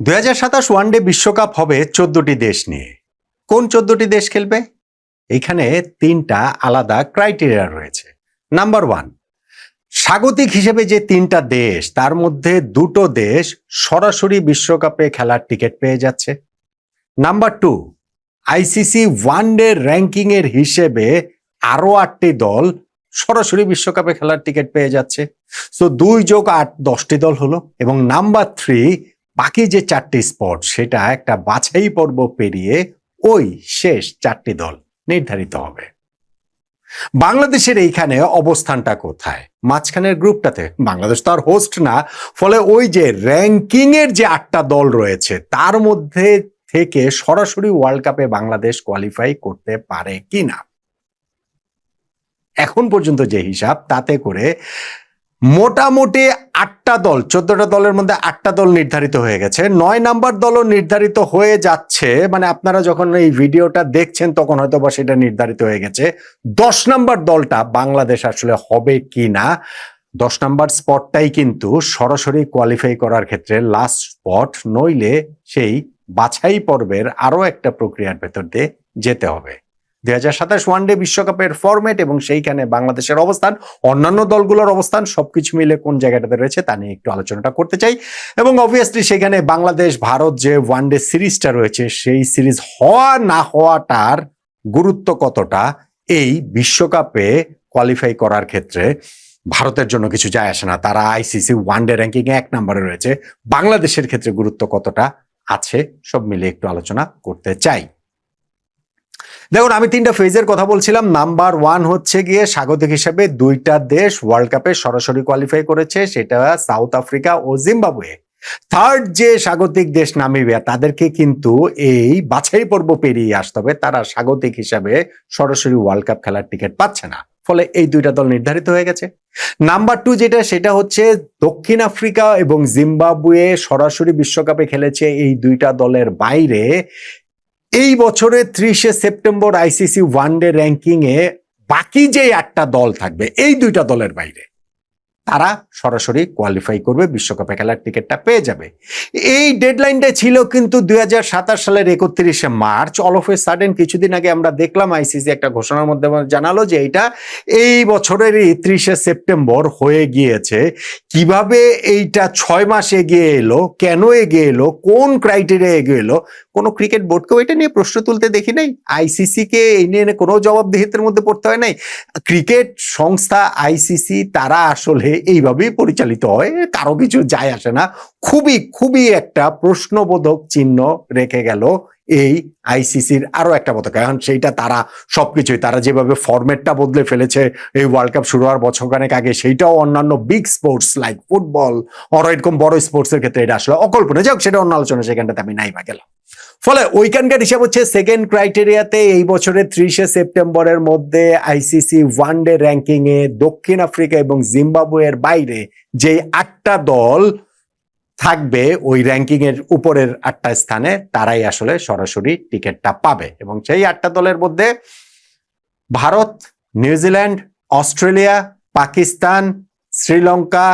2027 one day বিশ্বকাপ হবে 14টি দেশ নিয়ে। কোন 14টি দেশ খেলবে? এখানে তিনটা আলাদা ক্রাইটেরিয়া রয়েছে। নাম্বার 1, স্বাগতিক হিসেবে যে তিনটা দেশ, তার মধ্যে দুটো দেশ সরাসরি বিশ্বকাপে খেলার টিকিট পেয়ে যাচ্ছে। নাম্বার 2, আইসিসি ওয়ানডে র্যাঙ্কিং এর হিসেবে আরো 8টি দল সরাসরি বিশ্বকাপে খেলার টিকিট পেয়ে যাচ্ছে। সো 2 যোগ 8, 10টি দল হলো। এবং নাম্বার 3, বাকি যে 4টি স্পট, সেটা একটা বাছাই পর্ব পেরিয়ে ওই শেষ 4টি দল নির্ধারিত হবে। বাংলাদেশের এইখানে অবস্থানটা কোথায়? মাঝখানের গ্রুপটাতে। বাংলাদেশ তো আর হোস্ট না, ফলে ওই যে র্যাঙ্কিং এর যে 8টা দল রয়েছে, তার মধ্যে থেকে সরাসরি ওয়ার্ল্ড কাপে বাংলাদেশ কোয়ালিফাই করতে পারে কিনা, এখন পর্যন্ত যে হিসাব, তাতে করে মোটামুটি 8টা দল, 14টা দলের মধ্যে 8টা দল নির্ধারিত হয়ে গেছে। 9 নাম্বার দলও নির্ধারিত হয়ে যাচ্ছে, মানে আপনারা যখন এই ভিডিওটা দেখছেন তখন হয়তো বা সেটা নির্ধারিত হয়ে গেছে। 10 নাম্বার দলটা বাংলাদেশ আসলে হবে কিনা, 10 নাম্বার স্পটটাই কিন্তু সরাসরি কোয়ালিফাই করার ক্ষেত্রে লাস্ট স্পট, নইলে সেই বাছাই পর্বের আরো একটা প্রক্রিয়ার ভেতর দিয়ে যেতে হবে। 2027 ওয়ানডে বিশ্বকাপের ফরম্যাট এবং সেইখানে বাংলাদেশের অবস্থান, অন্যান্য দলগুলোর অবস্থান, সবকিছু মিলে কোন জায়গাটাতে রয়েছে তা নিয়ে একটু আলোচনাটা করতে চাই। এবং অবভিয়াসলি সেখানে বাংলাদেশ ভারত যে ওয়ানডে সিরিজটা রয়েছে, সেই সিরিজ হওয়া না হওয়াটার গুরুত্ব কতটা এই বিশ্বকাপে কোয়ালিফাই করার ক্ষেত্রে ভারতের জন্য কিছু যায় আসে না। তারা আইসিসি ওয়ানডে র্যাঙ্কিং এ 1 নম্বরে রয়েছে। বাংলাদেশের ক্ষেত্রে গুরুত্ব কতটা আছে, সব মিলে একটু আলোচনা করতে চাই। দেখুন, আমি 3টা ফেজের কথা বলছিলাম। নাম্বার 1 হচ্ছে গিয়ে স্বাগতিক হিসেবে 2টা দেশ ওয়ার্ল্ড কাপে সরাসরি কোয়ালিফাই করেছে, সেটা সাউথ আফ্রিকা ও জিম্বাবুয়ে। থার্ড যে স্বাগতিক দেশ নামিবিয়া, তাদেরকে কিন্তু এই বাছাই পর্ব পেরিয়ে আসতে হবে, তারা স্বাগতিক হিসাবে সরাসরি ওয়ার্ল্ড কাপ খেলার টিকিট পাচ্ছে না, ফলে এই 2টা দল নির্ধারিত হয়ে গেছে। নাম্বার 2 যেটা, সেটা হচ্ছে দক্ষিণ আফ্রিকা এবং জিম্বাবুয়ে সরাসরি বিশ্বকাপে খেলেছে। এই 2টা দলের বাইরে এই বছরের 30শে সেপ্টেম্বর আইসিসি ওয়ানডে র্যাঙ্কিং এ বাকি যে 8টা দল থাকবে, এই 2টা দলের বাইরে তারা সরাসরি কোয়ালিফাই করবে, বিশ্বকাপে খেলার টিকিটটা পেয়ে যাবে। এই ডেডলাইনটা ছিল কিন্তু 2027 সালের 31শে March. All of a sudden কিছুদিন আগে আমরা দেখলাম আইসিসি একটা ঘোষণার মধ্যে জানালো যে এটা এই বছরেরই 30শে সেপ্টেম্বর হয়ে গিয়েছে। কিভাবে এইটা 6 মাস এগিয়ে এলো, কেন এগিয়ে এলো, কোন ক্রাইটেরিয়া এগিয়ে এলো, কোনো ক্রিকেট বোর্ডকেও এটা নিয়ে প্রশ্ন তুলতে দেখি নাই। আইসিসি কে এই নিয়ে কোনো জবাবদিহিতার মধ্যে পড়তে হয় নাই। ক্রিকেট সংস্থা আইসিসি, তারা আসলে এইভাবেই পরিচালিত হয়, কারো কিছু যায় আসে না। খুবই খুবই একটা প্রশ্নবোধক চিহ্ন রেখে গেল এই আইসিসির আরো একটা পতাকা। এখন সেইটা তারা সবকিছুই, তারা যেভাবে ফরম্যাটটা বদলে ফেলেছে এই ওয়ার্ল্ড কাপ শুরু হওয়ার বছরখানেক আগে, সেইটাও অন্যান্য বিগ স্পোর্টস লাইক ফুটবল আর এরকম বড় স্পোর্টস এর ক্ষেত্রে এটা আসলে অকল্পনীয়। যাই হোক, সেটা অন্য আলোচনা, সেখানটাতে আমি নাই বা গেলাম। ফলে ওইখানকার হিসাব হচ্ছে সেকেন্ড ক্রাইটেরিয়াতে এই বছরের 30শে সেপ্টেম্বরের মধ্যে আইসিসি ওয়ানডে র্যাঙ্কিং এ দক্ষিণ আফ্রিকা এবং জিম্বাবুয়ের বাইরে যে 8টা দল থাকবে ওই র্যাঙ্কিং এর উপরের 8টা স্থানে, তারাই আসলে সরাসরি টিকিটটা পাবে। এবং সেই 8টা দলের মধ্যে Bharat, New Zealand, Australia, Pakistan, Sri Lanka,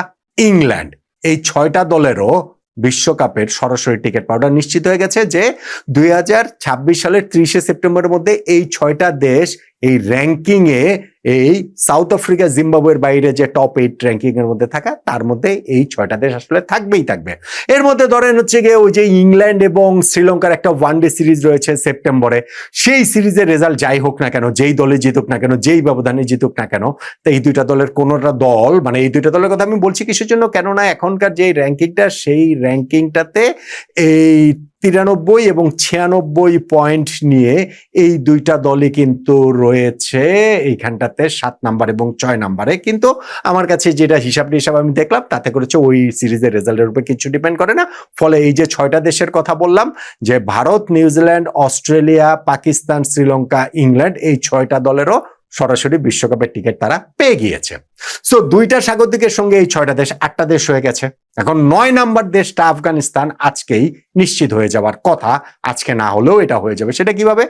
England, এই 6টা দলেরও বিশ্বকাপের সরাসরি টিকিট পাওয়াটা নিশ্চিত হয়ে গেছে যে 2026 সালের 30শে সেপ্টেম্বরের মধ্যে এই 6টা দেশ এই র্যাঙ্কিং এ, এই সাউথ আফ্রিকা জিম্বাবুয়ের বাইরে যে টপ 8 র্যাঙ্কিং এর মধ্যে থাকা, তার মধ্যে এই 6টা দেশ আসলে থাকবেই থাকবে। এর মধ্যে ধরেন হচ্ছে গিয়ে ওই যে ইংল্যান্ড এবং শ্রীলঙ্কার একটা ওয়ানডে সিরিজ রয়েছে সেপ্টেম্বরে, সেই সিরিজের রেজাল্ট যাই হোক না কেন, যেই দলে জিতুক না কেন, যেই ব্যবধানে জিতুক না কেন, তো এই 2টা দলের কোনোটা দল, মানে এই 2টা দলের কথা আমি বলছি কিসের জন্য, কেননা এখনকার যে র্যাঙ্কিংটা, সেই র্যাঙ্কিংটাতে এই 93 এবং 96 পয়েন্ট নিয়ে এই 2টা দলই কিন্তু রয়েছে এইখানটাতে 7 নাম্বার এবং 6 নাম্বারে। কিন্তু আমার কাছে যেটা হিসাব আমি দেখলাম, তাতে করেছে ওই সিরিজের রেজাল্টের উপর কিছু ডিপেন্ড করে না। ফলে এই যে 6টা দেশের কথা বললাম, যে Bharat, New Zealand, Australia, Pakistan, Sri Lanka, England, এই 6টা দলেরও সরাসরি বিশ্বকাপের টিকিট তারা পেয়ে গিয়েছে। সো 2টা স্বাগতিকের সঙ্গে এই 6টা দেশ 8টা দেশ হয়ে গেছে। এখন 9 নাম্বার দেশটা আফগানিস্তান আজকেই নিশ্চিত হয়ে যাওয়ার কথা, আজকে না হলেও এটা হয়ে যাবে। সেটা কিভাবে?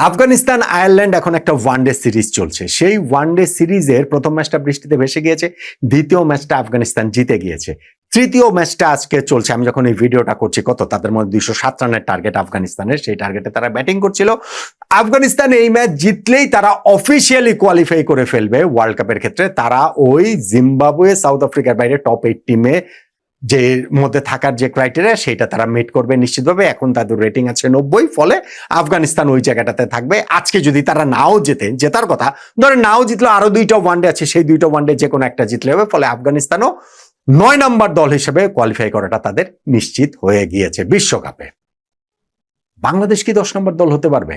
আফগানিস্তান আয়ারল্যান্ড এখন একটা ওয়ানডে সিরিজ চলছে। সেই ওয়ানডে সিরিজের প্রথম ম্যাচটা বৃষ্টিতে ভেসে গিয়েছে, দ্বিতীয় ম্যাচটা আফগানিস্তান জিতে গিয়েছে, তৃতীয় ম্যাচটা আজকে চলছে, আমি যখন এই ভিডিওটা করছি কত তাদের মধ্যে 207 রানের টার্গেট আফগানিস্তানের, সেই টার্গেটে তারা ব্যাটিং করছিল। আফগানিস্তান এই ম্যাচ জিতলেই তারা অফিসিয়ালি কোয়ালিফাই করে ফেলবে ওয়ার্ল্ড কাপের ক্ষেত্রে। তারা ওই জিম্বাবুয়ে সাউথ আফ্রিকার বাইরে টপ 8 টিমে যে মধ্যে থাকার যে ক্রাইটেরিয়া সেটা তারা মিট করবে নিশ্চিতভাবে। এখন তাদের রেটিং আছে 90, ফলে আফগানিস্তান ওই জায়গাটাতে থাকবে। আজকে যদি তারা নাও জেতার কথা ধরেন, নাও জিতলো, আরো 2টা ওয়ানডে আছে, সেই 2টা ওয়ানডে যে কোনো একটা জিতলে হবে, ফলে আফগানিস্তানও 9 নম্বর দল হিসেবে কোয়ালিফাই করাটা তাদের নিশ্চিত হয়ে গিয়েছে বিশ্বকাপে। বাংলাদেশ কি 10 নম্বর দল হতে পারবে?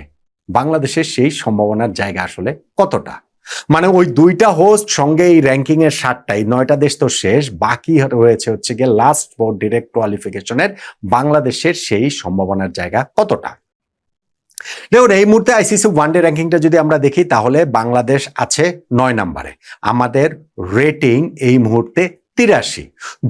বাংলাদেশের সেই সম্ভাবনার জায়গা আসলে কতটা? মানে ওই 2টা হোস্ট সঙ্গে এই র্যাঙ্কিং এর 7টাই 9টা দেশ তো শেষ, বাকি রয়েছে হচ্ছে গিয়ে লাস্ট 4 ডিরেক্ট কোয়ালিফিকেশনের। বাংলাদেশের সেই সম্ভাবনার জায়গা কতটা? দেখুন, এই মুহূর্তে আইসিসি ওয়ানডে র্যাঙ্কিংটা যদি আমরা দেখি তাহলে বাংলাদেশ আছে 9 নম্বরে, আমাদের রেটিং এই মুহূর্তে 83।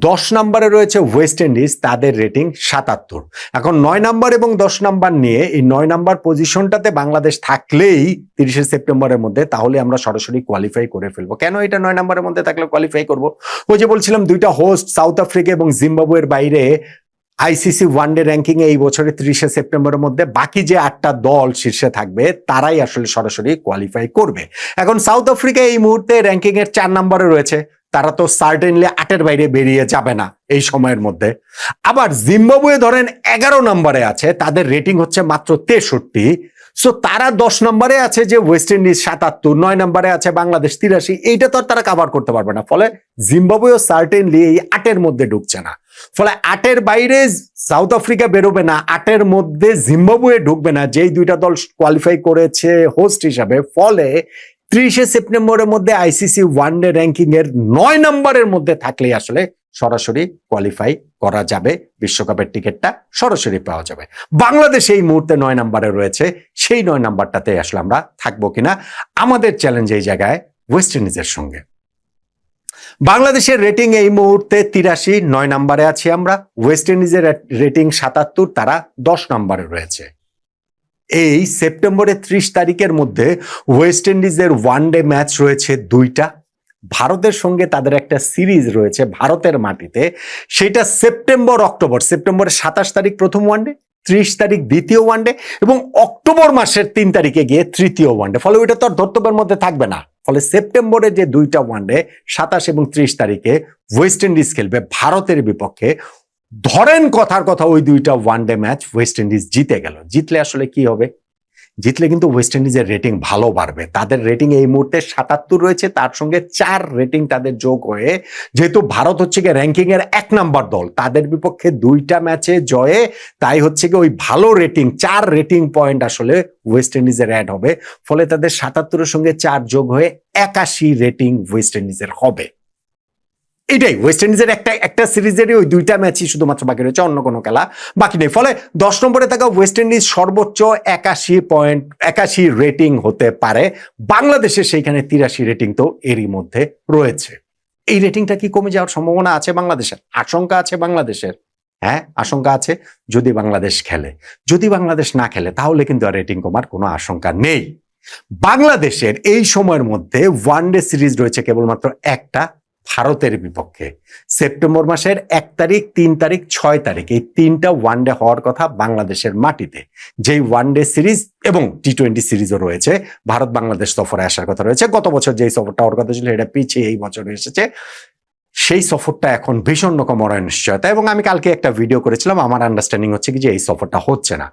10 নম্বরে রয়েছে ওয়েস্ট ইন্ডিজ, তাদের রেটিং 77। এখন 9 নম্বর এবং 10 নম্বর নিয়ে এই 9 নম্বর পজিশনটাতে বাংলাদেশ থাকলেই 30 সেপ্টেম্বরের মধ্যে, তাহলে আমরা সরাসরি কোয়ালিফাই করে ফেলবো। কেন এটা 9 নম্বরের মধ্যে থাকলে কোয়ালিফাই করব? ওই যে বলছিলাম 2টা হোস্ট সাউথ আফ্রিকা এবং জিম্বাবুয়ের বাইরে আইসিসি ওয়ানডে র্যাঙ্কিং এ এই বছরের 30 সেপ্টেম্বরের মধ্যে বাকি যে 8টা দল শীর্ষে থাকবে তারাই আসলে সরাসরি কোয়ালিফাই করবে। এখন সাউথ আফ্রিকা এই মুহূর্তে র্যাঙ্কিং এর 4 নম্বরে রয়েছে, তারা তো সার্টেনলি 8-এর বাইরে বেরিয়ে যাবে না এই সময়ের মধ্যে। আবার জিম্বাবুয়ে ধরেন 11 নম্বরে আছে, তাদের রেটিং হচ্ছে মাত্র 63। সো তারা 10 নম্বরে আছে, যে ওয়েস্ট ইন্ডিজ 77, 9 নম্বরে আছে বাংলাদেশ 83, এইটা তো আর তারা কভার করতে পারবে না। ফলে জিম্বাবুয়েও সার্টেনলি এই 8-এর মধ্যে ঢুকছে না। ফলে 8-এর বাইরে সাউথ আফ্রিকা বেরোবে না, 8-এর মধ্যে জিম্বাবুয়ে ঢুকবে না, যেই 2টা দল কোয়ালিফাই করেছে হোস্ট হিসাবে। ফলে 30 সেপ্টেম্বরের মধ্যে আইসিসি ওয়ানডে র্যাঙ্কিং এর 9 নম্বরের মধ্যে থাকলেই আসলে সরাসরি কোয়ালিফাই করা যাবে, বিশ্বকাপের টিকিটটা সরাসরি পাওয়া যাবে। বাংলাদেশ এই মুহূর্তে 9 নম্বরে রয়েছে, সেই 9 নম্বরটাতে আসলে আমরা থাকবো কিনা, আমাদের চ্যালেঞ্জ এই জায়গায় ওয়েস্ট ইন্ডিজের সঙ্গে। বাংলাদেশের রেটিং এই মুহূর্তে 83, 9 নম্বরে আছি আমরা। ওয়েস্ট ইন্ডিজের রেটিং 77, তারা 10 নম্বরে রয়েছে। এই সেপ্টেম্বরের 30 তারিখের মধ্যে ওয়েস্ট ইন্ডিজের ওয়ানডে ম্যাচ রয়েছে 2টা। ভারতের সঙ্গে তাদের একটা সিরিজ রয়েছে ভারতের মাটিতে, সেটা অক্টোবর সেপ্টেম্বরের 27 তারিখ প্রথম ওয়ানডে, 30 তারিখ দ্বিতীয় ওয়ানডে এবং অক্টোবর মাসের 3 তারিখে গিয়ে তৃতীয় ওয়ানডে। ফলে ওইটা তো আর ধর্তব্যের মধ্যে থাকবে না। ফলে সেপ্টেম্বরের যে 2টা ওয়ানডে 27 এবং 30 তারিখে ওয়েস্ট ইন্ডিজ খেলবে ভারতের বিপক্ষে। ধরেন কথার কথা ওই 2টা ওয়ানডে ম্যাচ ওয়েস্ট ইন্ডিজ জিতে গেল, জিতলে আসলে কি হবে? জিতলে কিন্তু ওয়েস্ট ইন্ডিজের রেটিং ভালো বাড়বে। তাদের রেটিং এই মুহূর্তে 77 রয়েছে, তার সঙ্গে 4 রেটিং তাদের যোগ হয়ে, যেহেতু ভারত হচ্ছে গিয়ে র্যাঙ্কিং এর 1 নম্বর দল, তাদের বিপক্ষে 2টা ম্যাচে জয়ে, তাই হচ্ছে গিয়ে ওই ভালো রেটিং 4 রেটিং পয়েন্ট আসলে ওয়েস্ট ইন্ডিজের অ্যাড হবে। ফলে তাদের 77-এর সঙ্গে 4 যোগ হয়ে 81 রেটিং ওয়েস্ট ইন্ডিজের হবে। এটাই ওয়েস্ট ইন্ডিজের একটা সিরিজেরই ওই 2টা ম্যাচই শুধুমাত্র বাকি রয়েছে, অন্য কোনো খেলা বাকি নেই। ফলে 10 নম্বরে থাকা ওয়েস্ট ইন্ডিজ সর্বোচ্চ 81 রেটিং হতে পারে। বাংলাদেশের সেইখানে 83 রেটিং তো এরই মধ্যে রয়েছে। এই রেটিংটা কি কমে যাওয়ার সম্ভাবনা আছে বাংলাদেশের? আশঙ্কা আছে বাংলাদেশের? হ্যাঁ, আশঙ্কা আছে যদি বাংলাদেশ খেলে। যদি বাংলাদেশ না খেলে তাহলে কিন্তু আর রেটিং কমার কোনো আশঙ্কা নেই। বাংলাদেশের এই সময়ের মধ্যে ওয়ানডে সিরিজ রয়েছে কেবলমাত্র একটা, ভারতের বিপক্ষে। সেপ্টেম্বর মাসের 1 তারিখ, 3 তারিখ, 6 তারিখ, এই 3টা ওয়ানডে হওয়ার কথা বাংলাদেশের মাটিতে। যেই ওয়ানডে সিরিজ এবং টি20 সিরিজও রয়েছে, ভারত বাংলাদেশ সফরে আসার কথা রয়েছে। গত বছর যেই সফরটা হওয়ার কথা ছিল এটা পিছিয়ে এই বছর এসেছে। সেই সফরটা এখন ভীষণ রকম অনিশ্চয়তা, এবং আমি কালকে একটা ভিডিও করেছিলাম, আমার আন্ডারস্ট্যান্ডিং হচ্ছে কি যে এই সফরটা হচ্ছে না।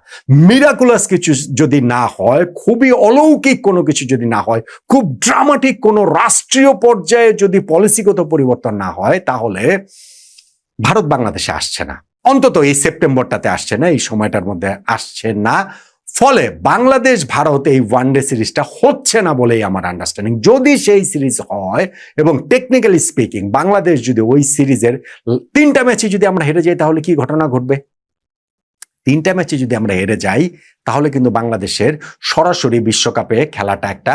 মিরাকুলাস কিছু যদি না হয়, খুবই অলৌকিক কোনো কিছু যদি না হয়, খুব ড্রামাটিক কোনো রাষ্ট্রীয় পর্যায়ে যদি পলিসিগত পরিবর্তন না হয়, তাহলে ভারত বাংলাদেশে আসছে না, অন্তত এই সেপ্টেম্বরটাতে আসছে না, এই সময়টার মধ্যে আসছে না। ফলে বাংলাদেশ ভারত এই ওয়ানডে সিরিজটা হচ্ছে না বলেই আমার আন্ডারস্ট্যান্ডিং। যদি সেই সিরিজ হয় এবং টেকনিক্যালি স্পিকিং বাংলাদেশ যদি ওই সিরিজের 3টা ম্যাচে যদি আমরা হেরে যাই, তাহলে কি ঘটনা ঘটবে? 3টা ম্যাচে যদি আমরা হেরে যাই তাহলে কিন্তু বাংলাদেশের সরাসরি বিশ্বকাপে খেলাটা একটা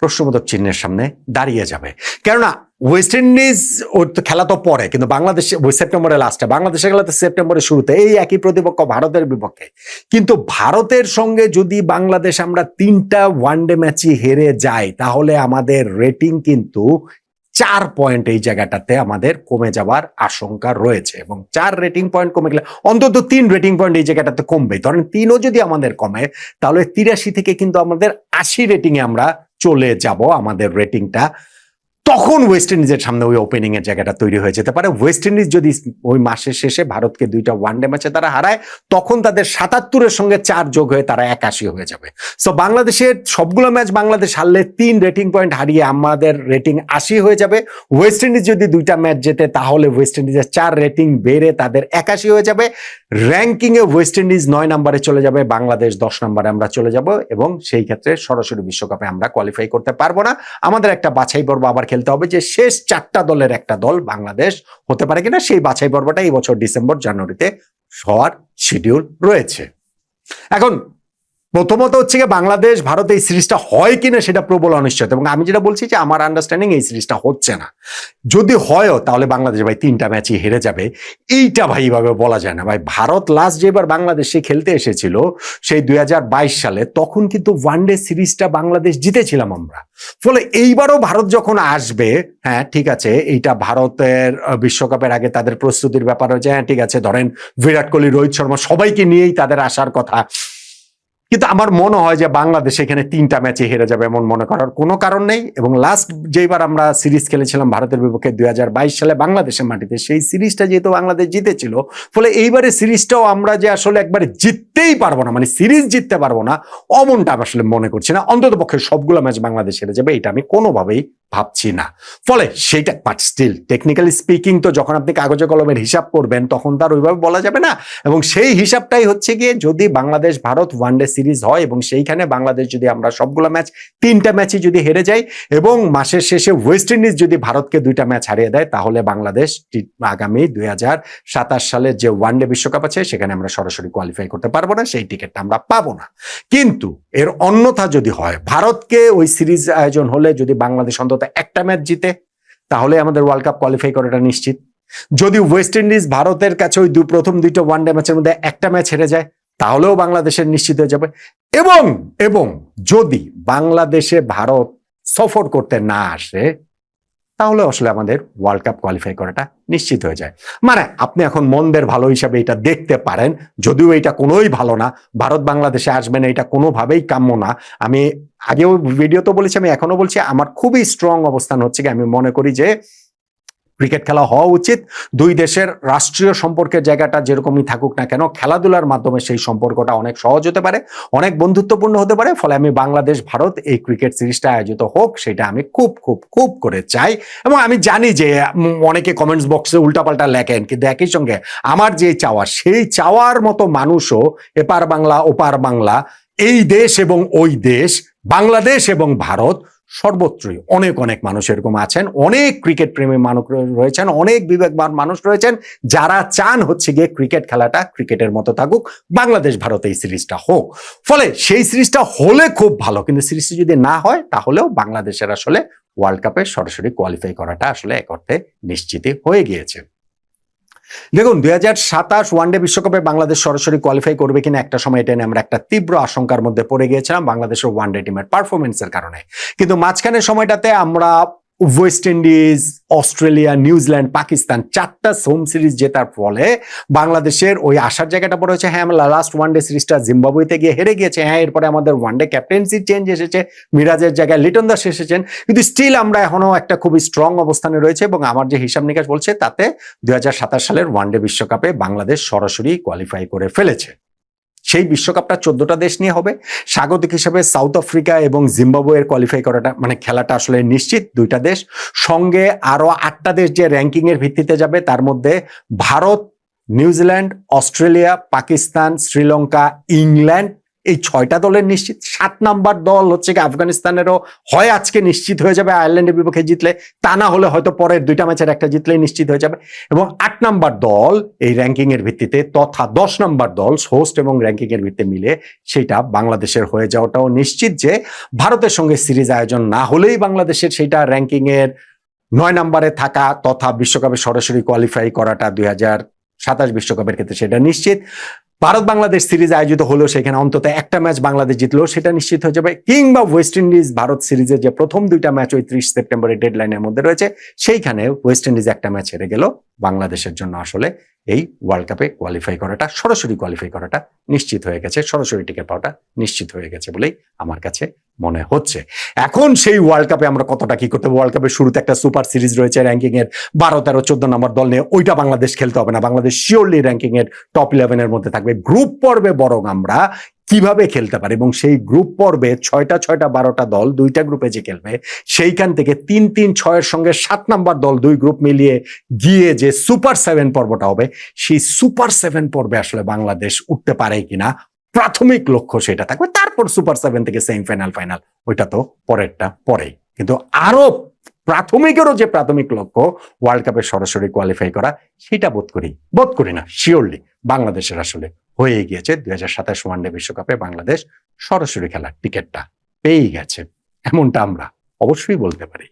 প্রশ্নবোধক চিহ্নের সামনে দাঁড়িয়ে যাবে। কেননা ওয়েস্ট ইন্ডিজ ওর তো খেলা তো পরে, কিন্তু বাংলাদেশে সেপ্টেম্বরের লাস্টে, বাংলাদেশের খেলা তো সেপ্টেম্বরের শুরুতে, এই একই প্রতিপক্ষ ভারতের বিপক্ষে। কিন্তু ভারতের সঙ্গে যদি বাংলাদেশ আমরা 3টা ওয়ানডে ম্যাচই হেরে যাই, তাহলে আমাদের রেটিং কিন্তু 4 পয়েন্ট এই জায়গাটাতে আমাদের কমে যাওয়ার আশঙ্কা রয়েছে, এবং 4 রেটিং পয়েন্ট কমে গেলে অন্তত 3 রেটিং পয়েন্ট এই জায়গাটাতে কমবে। ধরেন 3ও যদি আমাদের কমে, তাহলে 83 থেকে কিন্তু আমাদের 80 রেটিং এ আমরা চলে যাব আমাদের রেটিংটা। তখন ওয়েস্ট ইন্ডিজের সামনে ওই ওপেনিং এর জায়গাটা তৈরি হয়ে যেতে পারে। ওয়েস্ট ইন্ডিজ যদি ওই মাসের শেষে ভারতকে 2টা ওয়ানডে ম্যাচে তারা হারায়, তখন তাদের 77-এর সঙ্গে 4 যোগ হয়ে তারা 81 হয়ে যাবে। সো বাংলাদেশের সবগুলো ম্যাচ বাংলাদেশ হারলে 3 রেটিং পয়েন্ট হারিয়ে আমাদের রেটিং 80 হয়ে যাবে। ওয়েস্ট ইন্ডিজ যদি 2টা ম্যাচ জেতে, তাহলে ওয়েস্ট ইন্ডিজের 4 রেটিং বেড়ে তাদের 81 হয়ে যাবে। র্যাঙ্কিং এ ওয়েস্ট ইন্ডিজ 9 নম্বরে চলে যাবে, বাংলাদেশ 10 নম্বরে আমরা চলে যাব, এবং সেই ক্ষেত্রে সরাসরি বিশ্বকাপে আমরা কোয়ালিফাই করতে পারবো না। আমাদের একটা বাছাই পর্ব আবার খেলতে হবে, যে শেষ 4টা দলের একটা দল বাংলাদেশ হতে পারে কিনা। সেই বাছাই পর্বটা এই বছর ডিসেম্বর জানুয়ারিতে হওয়ার শিডিউল রয়েছে। এখন প্রথমত হচ্ছে গিয়ে বাংলাদেশ ভারত এই সিরিজটা হয় কিনা সেটা প্রবল অনিশ্চয়তা, এবং আমি যেটা বলছি যে আমার আন্ডারস্ট্যান্ডিং এই সিরিজটা হচ্ছে না। যদি হয়ও তাহলে বাংলাদেশ ভাই 3টা ম্যাচই হেরে যাবে, এইটা ভাই এইভাবে বলা যায় না ভাই। ভারত লাস্ট যেবার বাংলাদেশে খেলতে এসেছিল সেই 2022 সালে, তখন কিন্তু ওয়ানডে সিরিজটা বাংলাদেশ জিতেছিলাম আমরা। ফলে এইবারও ভারত যখন আসবে, হ্যাঁ ঠিক আছে, এইটা ভারতের বিশ্বকাপের আগে তাদের প্রস্তুতির ব্যাপার হয়েছে, হ্যাঁ ঠিক আছে, ধরেন বিরাট কোহলি, রোহিত শর্মা সবাইকে নিয়েই তাদের আসার কথা, কিন্তু আমার মনে হয় যে বাংলাদেশ এখানে 3টা ম্যাচে হেরে যাবে এমন মনে করার কোনো কারণ নেই। এবং লাস্ট যেবার আমরা সিরিজ খেলেছিলাম ভারতের বিপক্ষে 2022 সালে বাংলাদেশের মাটিতে, সেই সিরিজটা যেহেতু বাংলাদেশ জিতেছিল, ফলে এইবারে সিরিজটাও আমরা যে আসলে একবারে জিততেই পারবো না, মানে সিরিজ জিততে পারবো না, অমনটা আমি আসলে মনে করছি না। অন্তত পক্ষে সবগুলো ম্যাচ বাংলাদেশ হেরে যাবে, এটা আমি কোনোভাবেই ভাবছি না। ফলে সেইটা, বাট স্টিল টেকনিক্যালি স্পিকিং তো যখন আপনি কাগজে কলমের হিসাব করবেন তখন তার ওইভাবে বলা যাবে না। এবং সেই হিসাবটাই হচ্ছে গিয়ে, যদি বাংলাদেশ ভারত ওয়ানডে সিরিজ হয় এবং সেইখানে বাংলাদেশ যদি আমরা সবগুলো ম্যাচ 3টা ম্যাচই যদি হেরে যাই, এবং মাসের শেষে ওয়েস্ট ইন্ডিজ যদি ভারতকে 2টা ম্যাচ হারিয়ে দেয়, তাহলে বাংলাদেশ আগামী 2027 সালের যে ওয়ানডে বিশ্বকাপ আছে সেখানে আমরা সরাসরি কোয়ালিফাই করতে পারবো না, সেই টিকিটটা আমরা পাবো না। কিন্তু এর অন্যথা যদি হয়, ভারতকে ওই সিরিজ আয়োজন হলে যদি বাংলাদেশ অন্তত একটা ম্যাচ জিতে, তাহলে আমাদের ওয়ার্ল্ড কাপ কোয়ালিফাই করাটা নিশ্চিত। যদি ওয়েস্ট ইন্ডিজ ভারতের কাছে ওই প্রথম 2টা ওয়ানডে ম্যাচের মধ্যে একটা ম্যাচ হেরে যায়, তাহলেও বাংলাদেশের নিশ্চিত হয়ে যাবে। এবং যদি বাংলাদেশে ভারত সফর করতে না আসে, তাহলে আসলে আমাদের ওয়ার্ল্ড কাপ কোয়ালিফাই করাটা নিশ্চিত হয়ে যায়। মানে আপনি এখন মন্দের ভালো হিসাবে এটা দেখতে পারেন, যদিও এটা কোনোই ভালো না, ভারত বাংলাদেশে আসবে না, এটা কোনোভাবেই কাম্য না। আমি আগেও ভিডিও তো বলেছি, আমি এখনো বলছি, আমার খুবই স্ট্রং অবস্থান হচ্ছে কি, আমি মনে করি যে ক্রিকেট খেলা হওয়া উচিত। 2 দেশের রাষ্ট্রীয় সম্পর্কের জায়গাটা যেরকমই থাকুক না কেন, খেলাধুলার মাধ্যমে সেই সম্পর্কটা অনেক সহজ হতে পারে, অনেক বন্ধুত্বপূর্ণ হতে পারে। ফলে আমি বাংলাদেশ ভারত এই ক্রিকেট সিরিজটা আয়োজিত হোক, সেটা আমি খুব খুব খুব করে চাই। এবং আমি জানি যে অনেকে কমেন্টস বক্সে উল্টাপাল্টা লেখেন, কিন্তু একই সঙ্গে আমার যে চাওয়া, সেই চাওয়ার মতো মানুষও এপার বাংলা ওপার বাংলা, এই দেশ এবং ওই দেশ, বাংলাদেশ এবং ভারত, সর্বত্রই অনেক অনেক মানুষ এরকম আছেন, অনেক ক্রিকেট প্রেমী মানুষ রয়েছেন, অনেক বিবেকবান মানুষ রয়েছেন, যারা চান হচ্ছে গিয়ে ক্রিকেট খেলাটা ক্রিকেটের মতো থাকুক, বাংলাদেশ ভারত এই সিরিজটা হোক। ফলে সেই সিরিজটা হলে খুব ভালো, কিন্তু সিরিজটা যদি না হয়, তাহলেও বাংলাদেশের আসলে ওয়ার্ল্ড কাপে সরাসরি কোয়ালিফাই করাটা আসলে এক অর্থে নিশ্চিতই হয়ে গিয়েছে। দেখুন 2027 ওয়ানডে বিশ্বকাপে বাংলাদেশ সরাসরি কোয়ালিফাই করবে কিনা একটা সময় এটা নিয়ে আমরা একটা তীব্র আশঙ্কার মধ্যে পড়ে গিয়েছিলাম বাংলাদেশের ওয়ানডে টিমের পারফরমেন্সের কারণে। কিন্তু মাঝখানের সময়টাতে আমরা West Indies, Australia, New Zealand, Pakistan 4টা হোম সিরিজ জেতার ফলে বাংলাদেশের ওই আসার জায়গাটা পড়ে হচ্ছে, হ্যাঁ আমরা লাস্ট ওয়ানডে সিরিজটা জিম্বাবুয়েতে গিয়ে হেরে গিয়েছে, হ্যাঁ এরপরে আমাদের ওয়ানডে ক্যাপ্টেন্সি চেঞ্জ এসেছে, মিরাজের জায়গায় লিটন দাস এসেছেন, কিন্তু স্টিল আমরা এখনো একটা খুবই স্ট্রং অবস্থানে রয়েছে। এবং আমার যে হিসাব নিকাশ বলছে তাতে 2027 সালের ওয়ানডে বিশ্বকাপে বাংলাদেশ সরাসরি কোয়ালিফাই করে ফেলেছে। সেই বিশ্বকাপটা 14টা দেশ নিয়ে হবে। স্বাগতিক হিসেবে সাউথ আফ্রিকা এবং জিম্বাবুয়ের কোয়ালিফাই করাটা, মানে খেলাটা আসলে নিশ্চিত 2টা দেশ, সঙ্গে আরো 8টা দেশ যে র্যাঙ্কিং এর ভিত্তিতে যাবে, তার মধ্যে Bharat, New Zealand, Australia, Pakistan, Sri Lanka, England, এই 6টা দলের নিশ্চিত। 7 নাম্বার দল হচ্ছে কি আফগানিস্তানেরও হয় আজকে নিশ্চিত হয়ে যাবে আয়ারল্যান্ডের বিপক্ষে জিতলে, তা না হলে হয়তো পরের 2টা ম্যাচের একটা জিতলেই নিশ্চিত হয়ে যাবে। এবং 8 নাম্বার দল এই র্যাঙ্কিং এর ভিত্তিতে, তথা 10 নাম্বার দল হোস্ট এবং র্যাঙ্কিং এর ভিত্তিতে মিলে সেটা বাংলাদেশের হয়ে যাওয়াটাও নিশ্চিত, যে ভারতের সঙ্গে সিরিজ আয়োজন না হলেই বাংলাদেশের সেটা র্যাঙ্কিং এর 9 নম্বরে থাকা তথা বিশ্বকাপে সরাসরি কোয়ালিফাই করাটা 2027 বিশ্বকাপের ক্ষেত্রে সেটা নিশ্চিত। ভারত বাংলাদেশ সিরিজ আয়োজিত হলো, সেখানে অন্তত একটা ম্যাচ বাংলাদেশ জিতলো সেটা নিশ্চিত হয়ে যাবে, কিংবা ওয়েস্ট ইন্ডিজ ভারত সিরিজের যে প্রথম দুইটা ম্যাচ ওই 30 সেপ্টেম্বরের ডেডলাইনের মধ্যে রয়েছে, সেইখানে ওয়েস্ট ইন্ডিজ একটা ম্যাচ হেরে গেল, বাংলাদেশের জন্য আসলে এই ওয়ার্ল্ড কাপে কোয়ালিফাই করাটা, সরাসরি কোয়ালিফাই করাটা নিশ্চিত হয়ে গেছে, সরাসরি টিকিট পাওয়াটা নিশ্চিত হয়ে গেছে বলেই আমার কাছে মনে হচ্ছে। এখন সেই ওয়ার্ল্ড কাপে আমরা কতটা কি করতে হবে, ওয়ার্ল্ড কাপের শুরুতে একটা সুপার সিরিজ রয়েছে র্যাঙ্কিং এর 12, 13, 14 নম্বর দল নিয়ে, ওইটা বাংলাদেশ খেলতে হবে না, বাংলাদেশ শিওরলি র্যাঙ্কিং এর টপ 11 এর মধ্যে থাকবে। গ্রুপ পর্বে বরং আমরা কিভাবে খেলতে পারি, এবং সেই গ্রুপ পর্বে 6টা 6টা 12টা দল দুইটা গ্রুপে যে খেলবে, সেইখান থেকে 3-3-6 সঙ্গে 7 নাম্বার দল দুই গ্রুপ মিলিয়ে গিয়ে যে সুপার 7 পর্বটা হবে, সেই সুপার 7 পর্বে আসলে বাংলাদেশ উঠতে পারে কিনা প্রাথমিক লক্ষ্য সেটা থাকবে। তারপর সুপার 7 থেকে সেমিফাইনাল, ফাইনাল, ওইটা তো পরেরটা পরে। কিন্তু আরো প্রাথমিকেরও যে প্রাথমিক লক্ষ্য ওয়ার্ল্ড কাপে সরাসরি কোয়ালিফাই করা, সেটা বোধ করি না শিওরলি বাংলাদেশের আসলে হয়ে গিয়েছে। 2027 ওয়ানডে বিশ্বকাপে বাংলাদেশ সরাসরি খেলার টিকিটটা পেয়ে গেছে, এমনটা আমরা অবশ্যই বলতে পারি।